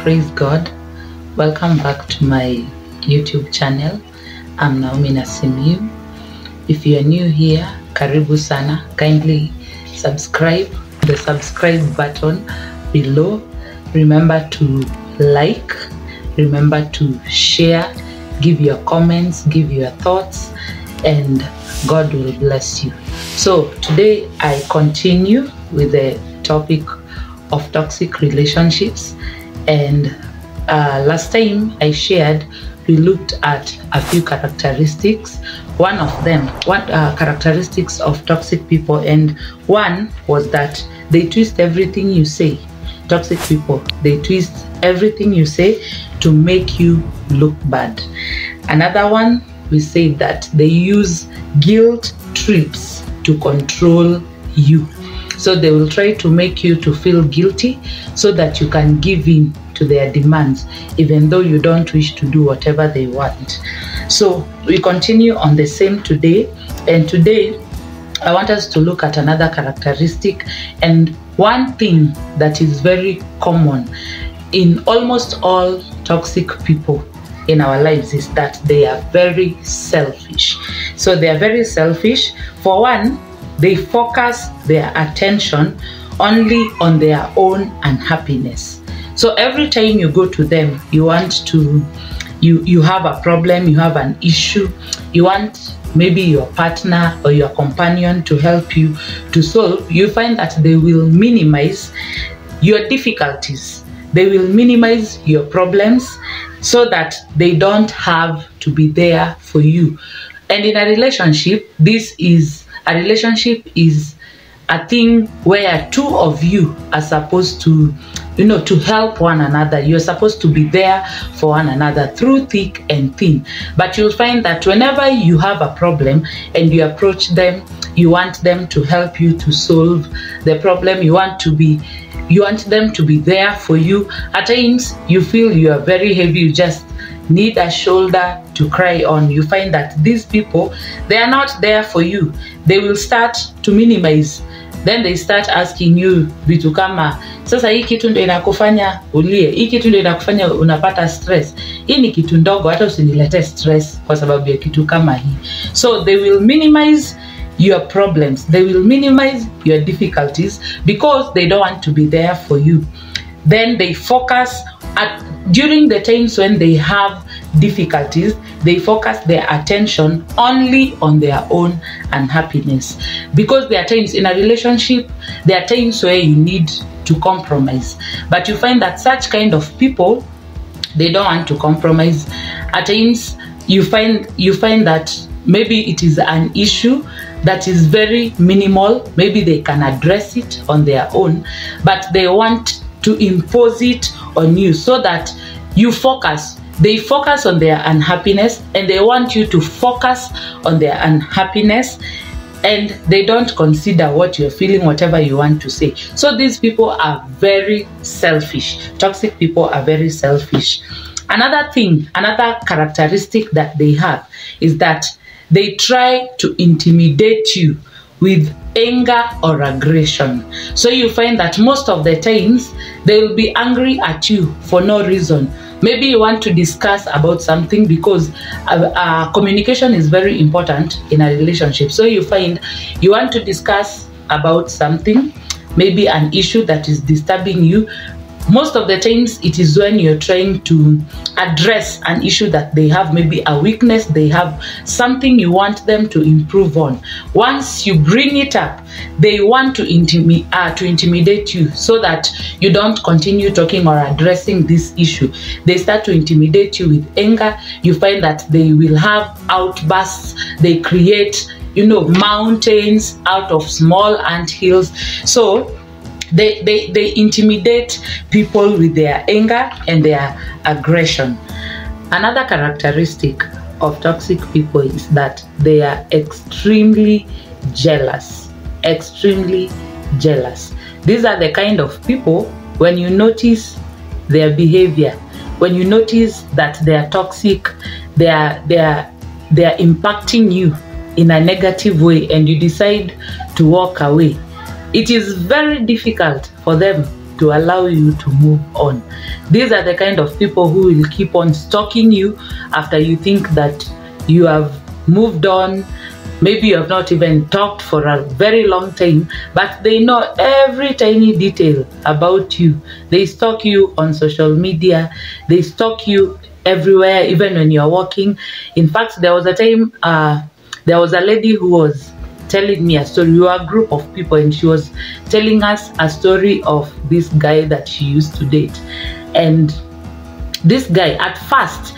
Praise God. Welcome back to my YouTube channel. I'm Naomi Nasimiu. If you are new here, karibu sana. Kindly subscribe, the subscribe button below. Remember to like, remember to share, give your comments, give your thoughts, and God will bless you. So today I continue with the topic of toxic relationships, and last time I shared, we looked at a few characteristics. One of them, characteristics of toxic people, and one was that they twist everything you say. Toxic people, they twist everything you say to make you look bad. Another one, we said that they use guilt trips to control you. So they will try to make you to feel guilty so that you can give in to their demands, even though you don't wish to do whatever they want. So we continue on the same today, and today I want us to look at another characteristic, and one thing that is very common in almost all toxic people in our lives is that they are very selfish. So they are very selfish. For one, they focus their attention only on their own unhappiness. So every time you go to them, you want to, you have a problem, you have an issue, you want maybe your partner or your companion to help you to solve, you find that they will minimize your difficulties. They will minimize your problems so that they don't have to be there for you. And in a relationship, a relationship is a thing where two of you are supposed to, to help one another. You're supposed to be there for one another through thick and thin. But you'll find that whenever you have a problem and you approach them, you want them to help you to solve the problem. You want them to be there for you. At times you feel you are very heavy, you just need a shoulder to cry on. You find that these people, they are not there for you. They will start to minimize. Then they start asking you vitu kama, sasa hii kitu ndio inakufanya ulie, hii kitu ndio inakufanya unapata stress, hii ni kitu ndogo, hata usinilete stress kwa sababu ya kitu kama hii. So they will minimize your problems, they will minimize your difficulties because they don't want to be there for you. Then they focus during the times when they have difficulties, they focus their attention only on their own unhappiness. Because there are times in a relationship, there are times where you need to compromise. But you find that such kind of people, they don't want to compromise. At times, you find that maybe it is an issue that is very minimal. Maybe they can address it on their own, but they want to impose it on you so that you focus. They focus on their unhappiness and they want you to focus on their unhappiness, and they don't consider what you're feeling, whatever you want to say. So these people are very selfish. Toxic people are very selfish. Another thing, another characteristic that they have is that they try to intimidate you with anger or aggression. So you find that most of the times they will be angry at you for no reason. Maybe you want to discuss about something, because communication is very important in a relationship. So you find you want to discuss about something, maybe an issue that is disturbing you. Most of the times it is when you're trying to address an issue that they have, maybe a weakness, they have something you want them to improve on. Once you bring it up, they want to intimidate you so that you don't continue talking or addressing this issue. They start to intimidate you with anger. You find that they will have outbursts. They create, mountains out of small anthills. So they intimidate people with their anger and their aggression. Another characteristic of toxic people is that they are extremely jealous. Extremely jealous. These are the kind of people, when you notice their behavior, when you notice that they are toxic, they are impacting you in a negative way, and you decide to walk away, it is very difficult for them to allow you to move on. These are the kind of people who will keep on stalking you after you think that you have moved on. Maybe you have not even talked for a very long time, but they know every tiny detail about you. They stalk you on social media. They stalk you everywhere, even when you're walking. In fact, there was a time, there was a lady who was telling me a story. We were a group of people, and she was telling us a story of this guy that she used to date. And this guy, at first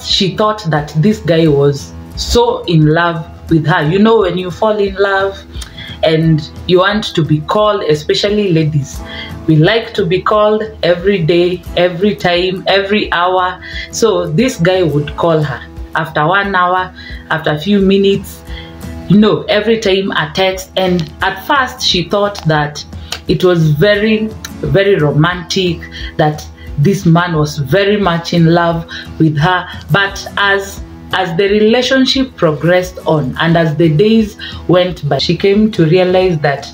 she thought that this guy was so in love with her. You know, when you fall in love and you want to be called, especially ladies, we like to be called every day, every time, every hour. So this guy would call her after 1 hour, after a few minutes, you know, every time a text. And at first she thought that it was very, very romantic, that this man was very much in love with her. But as the relationship progressed on and as the days went by, she came to realize that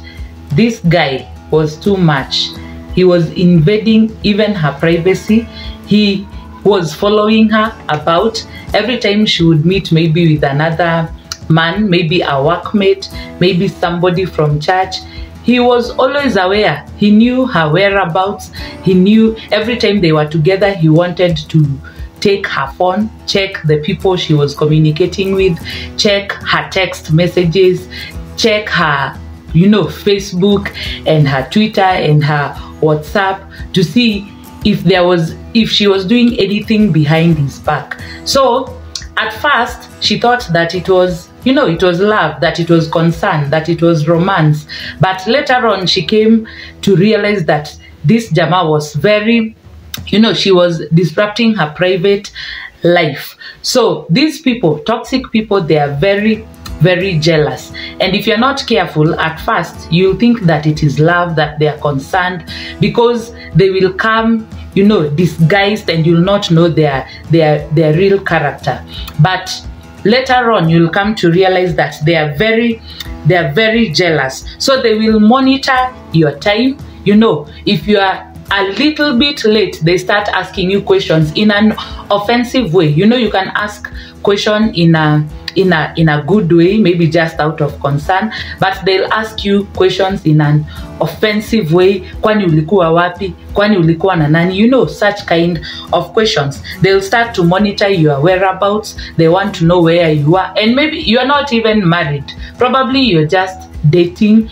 this guy was too much. He was invading even her privacy. He was following her about. Every time she would meet maybe with another man, maybe a workmate, maybe somebody from church, he was always aware. He knew her whereabouts. He knew every time they were together, he wanted to take her phone, check the people she was communicating with, check her text messages, check her, you know, Facebook and her Twitter and her WhatsApp to see if she was doing anything behind his back. So at first she thought that it was, you know, it was love, that it was concern, that it was romance. But later on she came to realize that this Jama was very, you know, she was disrupting her private life. So these people, toxic people, they are very, very jealous. And if you're not careful, at first you'll think that it is love, that they are concerned, because they will come, you know, disguised, and you'll not know their real character. But later on you'll come to realize that they are very jealous. So they will monitor your time. You know, if you are a little bit late, they start asking you questions in an offensive way. You know, you can ask question in a good way, maybe just out of concern, but they'll ask you questions in an offensive way. Kwani ulikuwa wapi? Kwani ulikuwa na nani? You know, such kind of questions. They'll start to monitor your whereabouts. They want to know where you are. And maybe you're not even married. Probably you're just dating,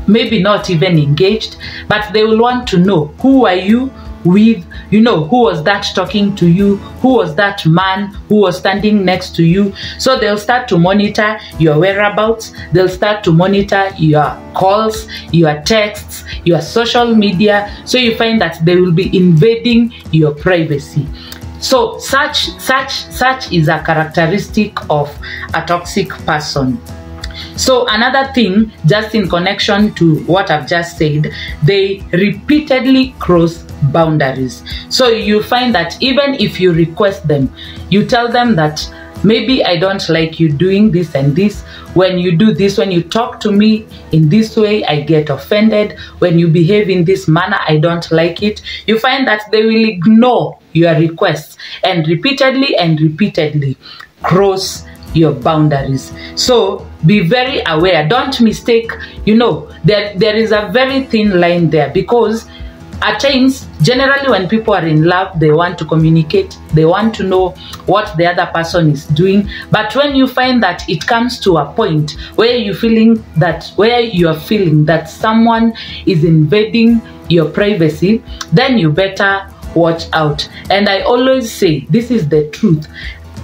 maybe not even engaged, but they will want to know, who are you with? You know, who was that talking to you? Who was that man who was standing next to you? So they'll start to monitor your whereabouts. They'll start to monitor your calls, your texts, your social media. So you find that they will be invading your privacy. So such is a characteristic of a toxic person. So another thing, just in connection to what I've just said, they repeatedly cross boundaries. So you find that even if you request them, you tell them that maybe I don't like you doing this and this. When you do this, when you talk to me in this way, I get offended. When you behave in this manner, I don't like it. You find that they will ignore your requests and repeatedly cross your boundaries. So be very aware. Don't mistake, you know, there is a very thin line there, because at times, generally when people are in love, they want to communicate, they want to know what the other person is doing. But when you find that it comes to a point where you are feeling that someone is invading your privacy, then you better watch out. And I always say, this is the truth,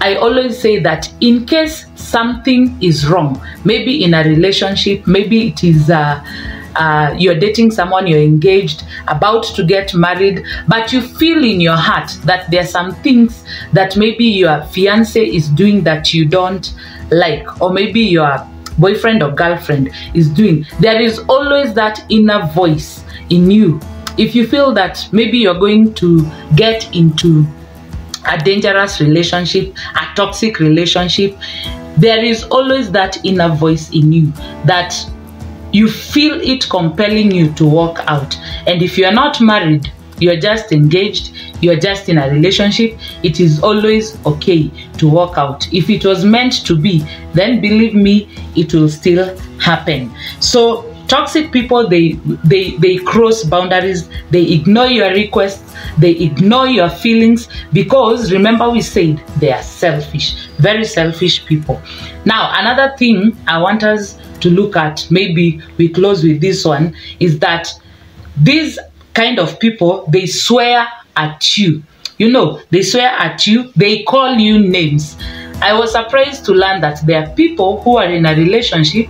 I always say that in case something is wrong, maybe in a relationship, maybe it is you're dating someone, you're engaged, about to get married, but you feel in your heart that there are some things that maybe your fiance is doing that you don't like, or maybe your boyfriend or girlfriend is doing, there is always that inner voice in you. If you feel that maybe you're going to get into a dangerous relationship, a toxic relationship, there is always that inner voice in you that you feel it compelling you to walk out. And if you are not married, you're just engaged, you're just in a relationship, it is always okay to walk out. If it was meant to be, then believe me, it will still happen. So toxic people, they cross boundaries, they ignore your requests, they ignore your feelings, because remember we said they are selfish, very selfish people. Now, another thing I want us to look at, maybe we close with this one, is that these kind of people, they swear at you. You know, they swear at you, they call you names. I was surprised to learn that there are people who are in a relationship,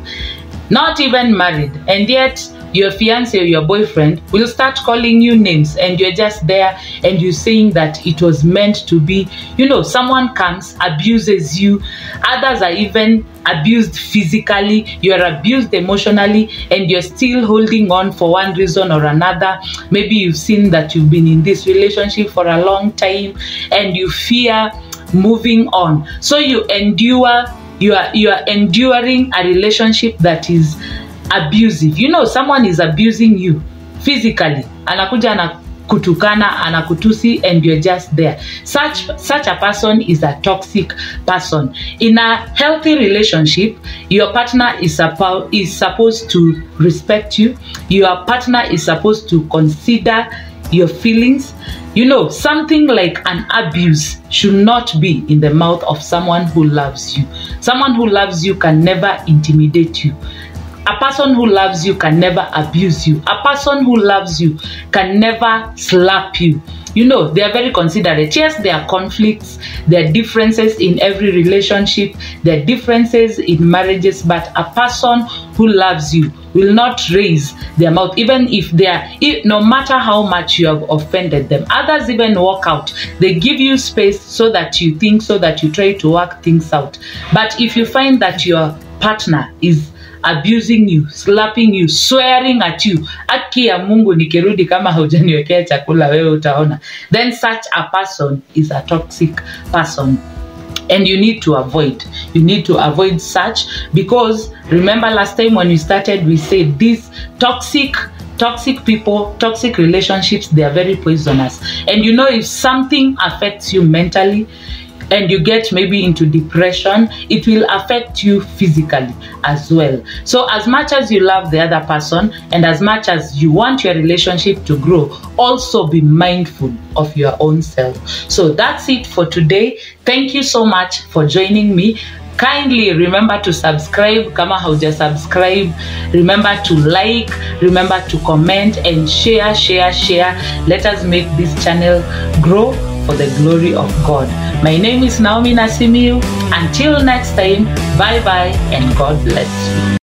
not even married, and yet your fiance or your boyfriend will start calling you names, and you're just there and you're saying that it was meant to be. You know, someone comes, abuses you, others are even abused physically, you're abused emotionally, and you're still holding on for one reason or another. Maybe you've seen that you've been in this relationship for a long time and you fear moving on, so you endure. You are enduring a relationship that is abusive. You know, someone is abusing you physically, anakuja anakutukana, anakutusi, and you're just there. Such a person is a toxic person. In a healthy relationship, your partner is supposed to respect you. Your partner is supposed to consider your feelings. You know, something like an abuse should not be in the mouth of someone who loves you. Someone who loves you can never intimidate you. A person who loves you can never abuse you. A person who loves you can never slap you. You know, they are very considerate. Yes, there are conflicts, there are differences in every relationship, there are differences in marriages, but a person who loves you will not raise their mouth, even if they are, no matter how much you have offended them. Others even walk out. They give you space so that you think, so that you try to work things out. But if you find that your partner is abusing you, slapping you, swearing at you, aki ya Mungu nikirudi kama hujaniwekea chakula wewe utaona, then such a person is a toxic person. And you need to avoid such, because remember last time when we started, we said these toxic people, toxic relationships, they are very poisonous. And you know, if something affects you mentally and you get maybe into depression, it will affect you physically as well. So as much as you love the other person and as much as you want your relationship to grow, also be mindful of your own self. So that's it for today. Thank you so much for joining me. Kindly remember to subscribe kama hauja subscribe. Remember to like, remember to comment and share. Let us make this channel grow for the glory of God. My name is Naomi Nasimiu. Until next time, bye bye and God bless you.